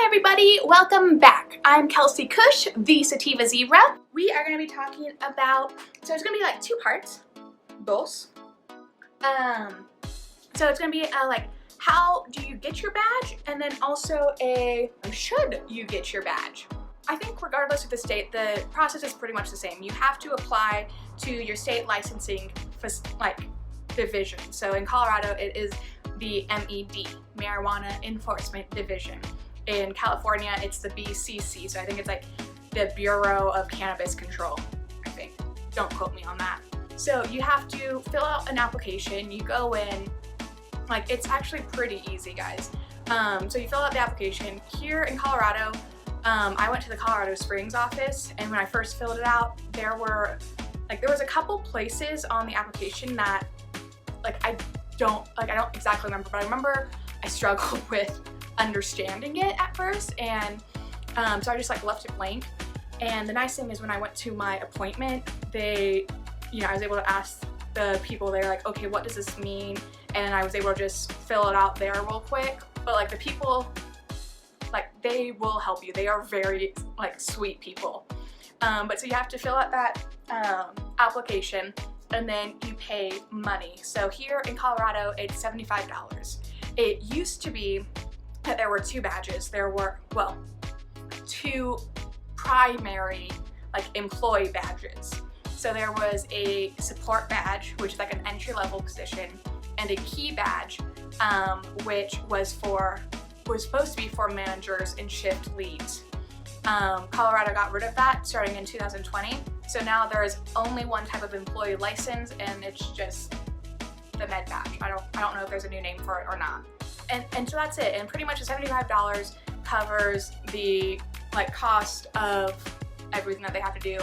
Hi everybody, welcome back. I'm Kelsey Cush, the Sativa Zebra. We are going to be talking about, so it's going to be like two parts, dos. So it's going to be like, how do you get your badge? And then also should you get your badge? I think regardless of the state, the process is pretty much the same. You have to apply to your state licensing division. So in Colorado, it is the MED, Marijuana Enforcement Division. In California, it's the BCC, so I think it's like the Bureau of Cannabis Control, I think. Don't quote me on that. So you have to fill out an application, you go in, like it's actually pretty easy, guys. So you fill out the application. Here in Colorado, I went to the Colorado Springs office, and when I first filled it out, there was a couple places on the application that I don't exactly remember, but I remember I struggled with understanding it at first, and so I just left it blank. And the nice thing is when I went to my appointment, I was able to ask the people there, like, okay, what does this mean? And I was able to just fill it out there real quick. But the people, they will help you. They are very sweet people. But so you have to fill out that application, and then you pay money. So here in Colorado, it's $75. It used to be that there were two badges. There were, two primary employee badges. So there was a support badge, which is an entry-level position, and a key badge, which was supposed to be for managers and shift leads. Colorado got rid of that starting in 2020. So now there is only one type of employee license, and it's just the med badge. I don't know if there's a new name for it or not. And so that's it. And pretty much the $75 covers the cost of everything that they have to do.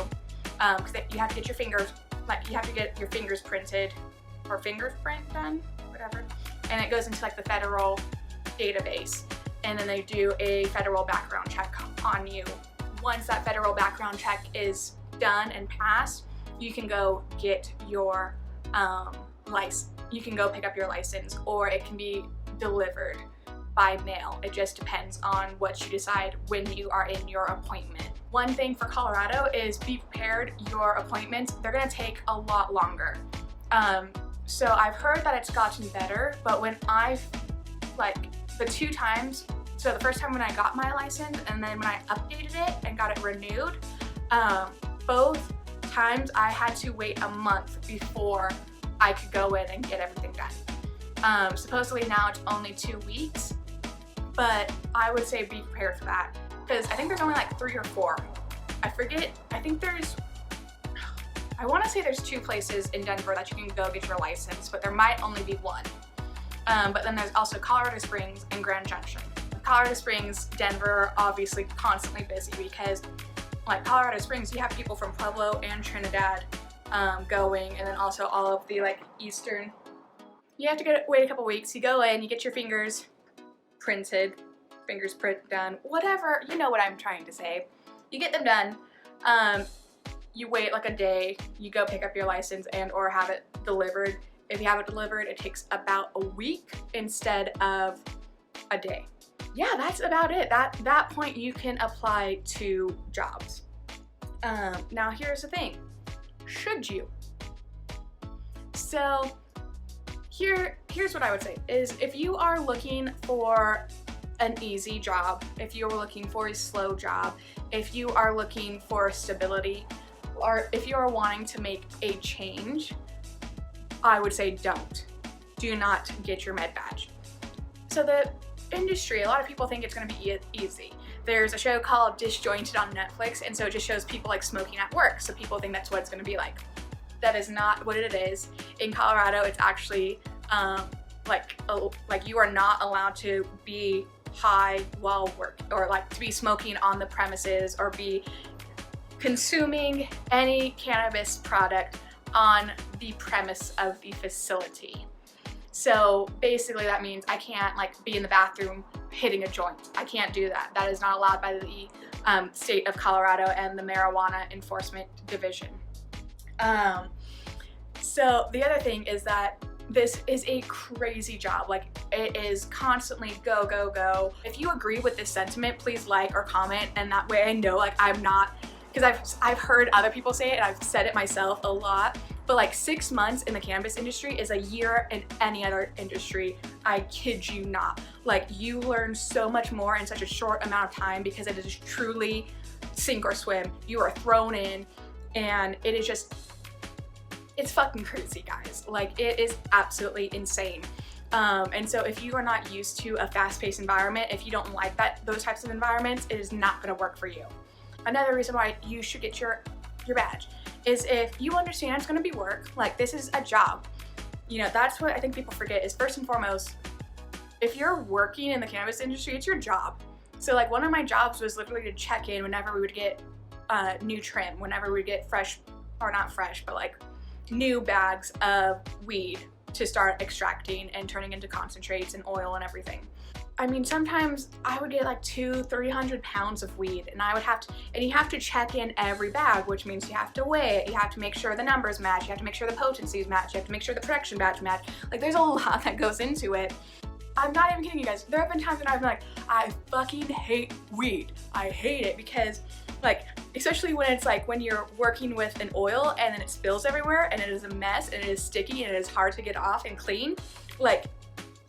Because you have to get your fingers, you have to get your fingers printed or fingerprint done, whatever. And it goes into the federal database. And then they do a federal background check on you. Once that federal background check is done and passed, you can go get your license. You can go pick up your license, or it can be delivered by mail. It just depends on what you decide when you are in your appointment. One thing for Colorado is be prepared. Your appointments, they're gonna take a lot longer. So I've heard that it's gotten better, but when the two times, so the first time when I got my license and then when I updated it and got it renewed, both times I had to wait a month before I could go in and get everything done. Supposedly now it's only 2 weeks, but I would say be prepared for that, because I think there's only 3 or 4. I forget, I want to say there's 2 places in Denver that you can go get your license, but there might only be 1. But then there's also Colorado Springs and Grand Junction. Colorado Springs, Denver, obviously constantly busy, because Colorado Springs, you have people from Pueblo and Trinidad going, and then also all of the Eastern. You have to wait a couple weeks. You go in, you get your fingers printed, fingers print done, whatever, you know what I'm trying to say. You get them done, you wait a day, you go pick up your license and or have it delivered. If you have it delivered, it takes about a week instead of a day. Yeah, that's about it. That point you can apply to jobs. Now here's the thing, should you? So here's what I would say is, if you are looking for an easy job, if you're looking for a slow job, if you are looking for stability, or if you are wanting to make a change, I would say do not get your med badge. So the industry, a lot of people think it's going to be easy. There's a show called Disjointed on Netflix, and so it just shows people smoking at work, so people think that's what it's going to be like. That is not what it is. In Colorado, it's actually you are not allowed to be high while working, or to be smoking on the premises, or be consuming any cannabis product on the premise of the facility. So basically that means I can't be in the bathroom hitting a joint. I can't do that. That is not allowed by the state of Colorado and the Marijuana Enforcement Division. So the other thing is that This is a crazy job. Like, it is constantly go, go, go. If you agree with this sentiment, please like or comment, and that way I know like I'm not, because I've heard other people say it and I've said it myself a lot, but like 6 months in the cannabis industry is a year in any other industry. I kid you not. Like, you learn so much more in such a short amount of time because it is truly sink or swim. You are thrown in, and it is just, it's fucking crazy, guys. Like, it is absolutely insane. And so if you are not used to a fast-paced environment, if you don't like those types of environments, it is not gonna work for you. Another reason why you should get your badge is if you understand it's gonna be work, like this is a job. You know, that's what I think people forget is, first and foremost, if you're working in the cannabis industry, it's your job. So like, one of my jobs was literally to check in whenever we would get new trim, whenever we would get fresh, or not fresh, but like new bags of weed to start extracting and turning into concentrates and oil and everything. I mean, sometimes I would get like 200-300 pounds of weed, and I would have to, and you have to check in every bag, which means you have to weigh it, you have to make sure the numbers match, you have to make sure the potencies match, you have to make sure the production batch match. Like, there's a lot that goes into it. I'm not even kidding you guys. There have been times when I've been like, I fucking hate weed. I hate it because, like, especially when it's like when you're working with an oil and then it spills everywhere and it is a mess and it is sticky and it is hard to get off and clean, like,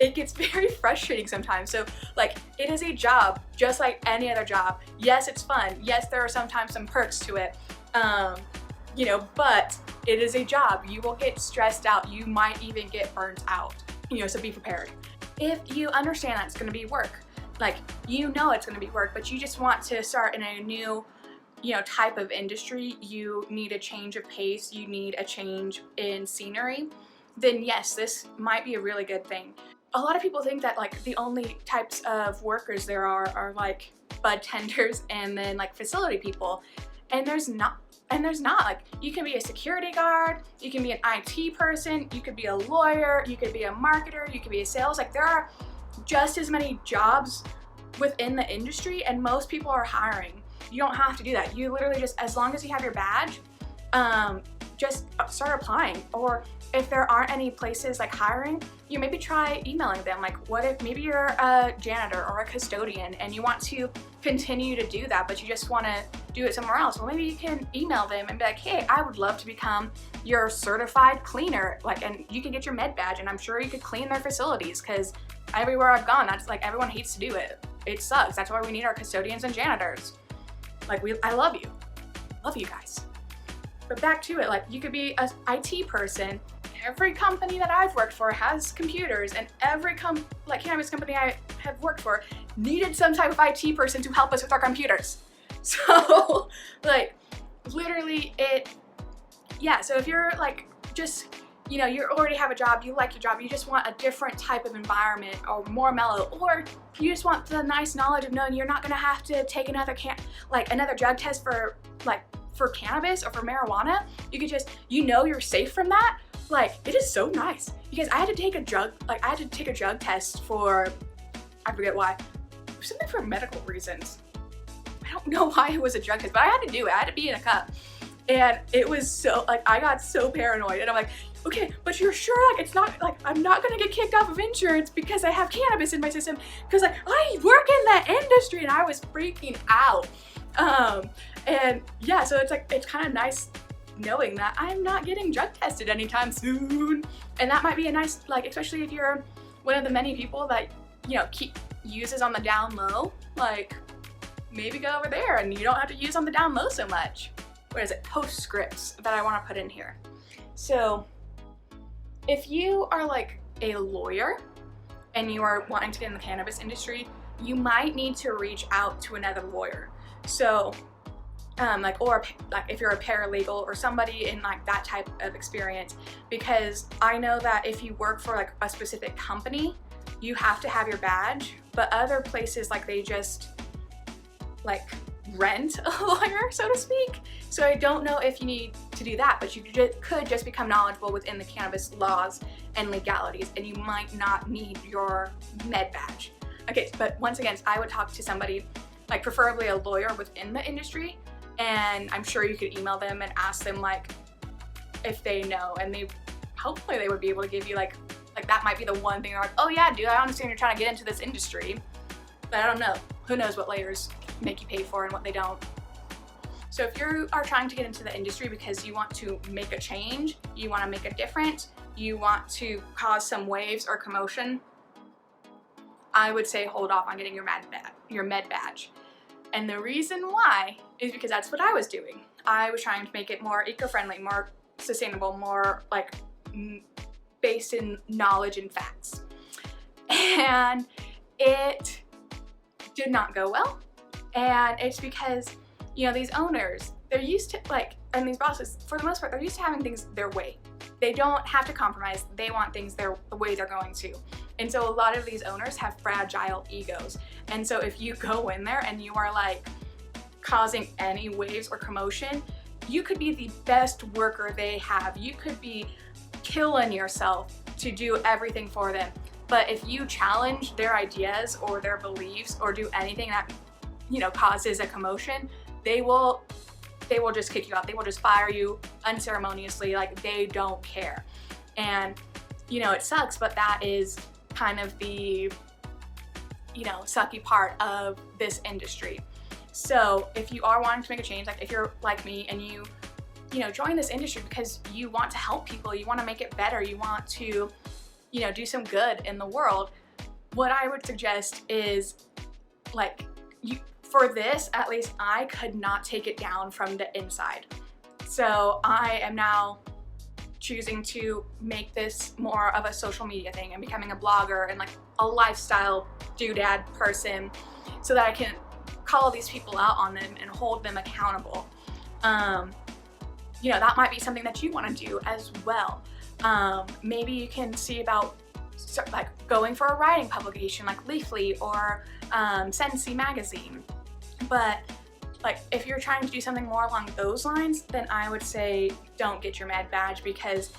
it gets very frustrating sometimes. So like, it is a job just like any other job. Yes, it's fun. Yes, there are sometimes some perks to it, you know, but it is a job. You will get stressed out. You might even get burnt out, you know, so be prepared. If you understand that it's gonna be work, like, you know it's gonna be work, but you just want to start in a new, you know, type of industry, you need a change of pace, you need a change in scenery, then yes, this might be a really good thing. A lot of people think that like the only types of workers there are like bud tenders and then like facility people, and there's not. Like, you can be a security guard, you can be an IT person, you could be a lawyer, you could be a marketer, you could be a sales. Like, there are just as many jobs within the industry, and most people are hiring. You don't have to do that. You literally just, as long as you have your badge, just start applying. Or if there aren't any places like hiring, you maybe try emailing them. Like, what if maybe you're a janitor or a custodian and you want to continue to do that, but you just want to do it somewhere else? Well, maybe you can email them and be like, hey, I would love to become your certified cleaner. Like, and you can get your med badge, and I'm sure you could clean their facilities, because everywhere I've gone, that's like, everyone hates to do it. It sucks. That's why we need our custodians and janitors. Like, I love you. Love you guys. But back to it, like, you could be an IT person. Every company that I've worked for has computers, and every cannabis company I have worked for needed some type of IT person to help us with our computers. So, like, literally so if you're like, just, you know, you already have a job, you like your job, you just want a different type of environment or more mellow, or you just want the nice knowledge of knowing you're not gonna have to take another drug test for cannabis or for marijuana. You could just, you know, you're safe from that. Like, it is so nice, because I had to take a drug test for, I forget why, something for medical reasons. I don't know why it was a drug test, but I had to do it. I had to be in a cup. And it was so, like, I got so paranoid, and I'm like, okay, but you're sure, like, it's not, like, I'm not gonna get kicked off of insurance because I have cannabis in my system, because, like, I work in that industry, and I was freaking out. And yeah, so it's like, it's kind of nice knowing that I'm not getting drug tested anytime soon. And that might be a nice, like, especially if you're one of the many people that, you know, uses on the down low, like, maybe go over there and you don't have to use on the down low so much. What is it? Postscripts that I want to put in here. So if you are like a lawyer and you are wanting to get in the cannabis industry, you might need to reach out to another lawyer. So or if you're a paralegal or somebody in like that type of experience, because I know that if you work for like a specific company, you have to have your badge, but other places, like, they just like rent a lawyer, so to speak. So I don't know if you need to do that, but you could just become knowledgeable within the cannabis laws and legalities, and you might not need your med badge. Okay, but once again, I would talk to somebody, like preferably a lawyer within the industry, and I'm sure you could email them and ask them like if they know, and hopefully they would be able to give you like like that might be the one thing you're like, oh yeah, dude, I understand you're trying to get into this industry, but I don't know. Who knows what layers make you pay for and what they don't. So if you are trying to get into the industry because you want to make a change, you want to make a difference, you want to cause some waves or commotion, I would say hold off on getting your med badge. And the reason why is because that's what I was doing. I was trying to make it more eco-friendly, more sustainable, more like based in knowledge and facts. And it did not go well. And it's because, you know, these owners, they're used to and these bosses, for the most part, they're used to having things their way. They don't have to compromise. They want things the way they're going to. And so a lot of these owners have fragile egos. And so if you go in there and you are like causing any waves or commotion, you could be the best worker they have. You could be killing yourself to do everything for them. But if you challenge their ideas or their beliefs or do anything that, you know, causes a commotion, they will just kick you out. They will just fire you unceremoniously, like they don't care. And, you know, it sucks, but that is kind of the, you know, sucky part of this industry. So if you are wanting to make a change, like if you're like me and you know, join this industry because you want to help people, you want to make it better, you want to, you know, do some good in the world, what I would suggest is like, for this, at least I could not take it down from the inside. So I am now choosing to make this more of a social media thing and becoming a blogger and like a lifestyle doodad person so that I can call these people out on them and hold them accountable. You know, that might be something that you want to do as well. Maybe you can see about like going for a writing publication like Leafly or Sensi magazine. But like if you're trying to do something more along those lines, then I would say don't get your med badge because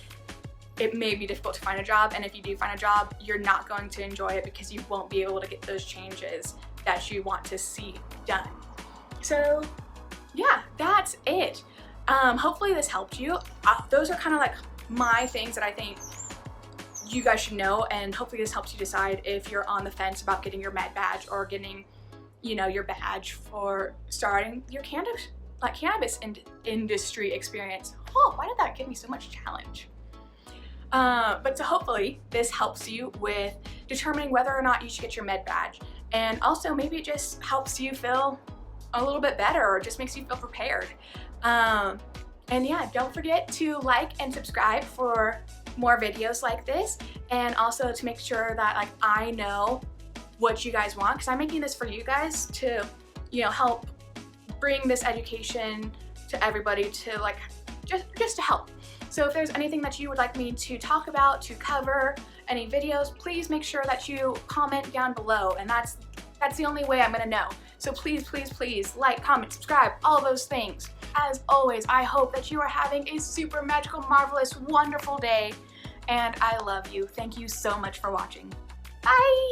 it may be difficult to find a job, and if you do find a job, you're not going to enjoy it because you won't be able to get those changes that you want to see done. So yeah, that's it. Hopefully this helped you. Those are kind of like my things that I think you guys should know, and hopefully this helps you decide if you're on the fence about getting your med badge or getting, you know, your badge for starting your cannabis industry experience. Oh, why did that give me so much challenge? But so hopefully this helps you with determining whether or not you should get your med badge. And also maybe it just helps you feel a little bit better or just makes you feel prepared. And yeah, don't forget to like and subscribe for more videos like this, and also to make sure that like I know what you guys want, because I'm making this for you guys to, you know, help bring this education to everybody, to like just to help. So if there's anything that you would like me to talk about, to cover, any videos, please make sure that you comment down below, and that's the only way I'm gonna know. So please, please, please like, comment, subscribe, all those things. As always, I hope that you are having a super magical, marvelous, wonderful day, and I love you. Thank you so much for watching. Bye!